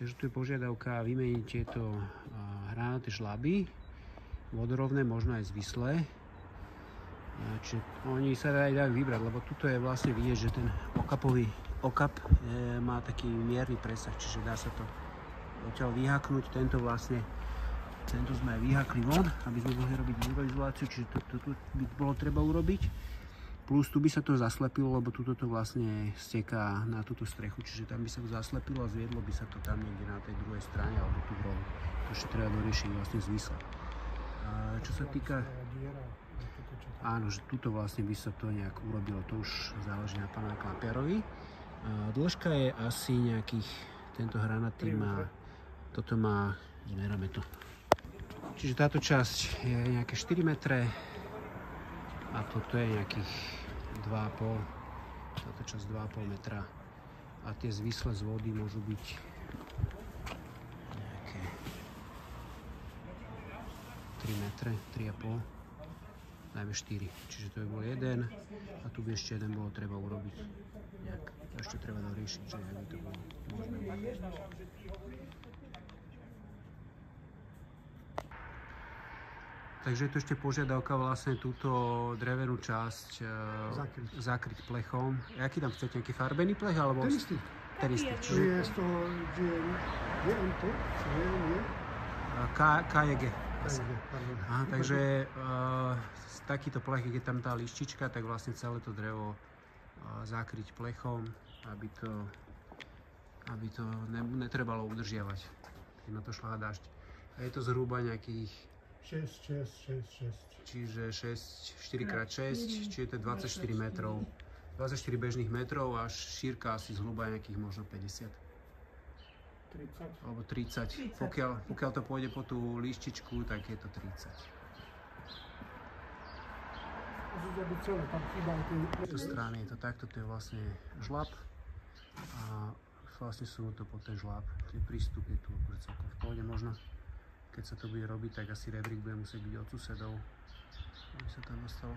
Takže tu je požiadavka vymeniť tieto hranaté žlaby, vodorovné, možno aj zvislé. Čiže oni sa dajú vybrať, lebo tuto je vlastne vidieť, že ten okap má taký mierny presah, čiže dá sa to odtiaľ vyhaknúť. Tento sme aj vyhakli von, aby sme mohli robiť izoláciu, čiže tu by bolo treba urobiť. Plus tu by sa to zaslepilo, lebo tuto to vlastne steká na túto strechu, čiže tam by sa to zaslepilo a zviedlo by sa to tam niekde na tej druhej strane alebo tu v rohu. To ešte treba doriešiť vlastne zvisle. Čo sa týka... Áno, že tuto vlastne by sa to nejak urobilo, to už záleží na pánovi klapiarovi. Dĺžka je asi nejakých, tento hranatý má, toto má, zmeráme to. Čiže táto časť je nejaké 4 metre a toto je nejakých 2,5, táto časť 2,5 metra. A tie zvisle z vody môžu byť nejaké 3 metre, 3,5. Dajme 4, čiže to by bol jeden a tu by ešte jeden bolo treba urobiť nejak. Ešte treba doriešiť, že by to bolo možné. Takže je tu ešte požiadavka vlastne túto drevenú časť zakryť plechom. Aký tam chcete, nejaký farbený plech? Alebo... Ten istý. Ten istý. Čiže je z toho, že je on to, je? KJG. Aha, takže takýto plech, keď tam tá lištička, tak vlastne celé to drevo zakryť plechom, aby to netrebalo udržiavať, keď na to šľahá dážď. A je to zhruba nejakých 6. Čiže 4x6, čiže to je 24 metrov. 24 bežných metrov a šírka asi zhruba nejakých možno 50. 30. Alebo 30. Pokiaľ to pôjde po tú líštičku, tak je to 30. Z tejto strany je to takto, to je vlastne žlab a vlastne sú to po ten žlab. Ten prístup je tu celkom v pohode možno. Keď sa to bude robiť, tak asi rebrík bude musieť byť od susedov, aby sa tam dostalo.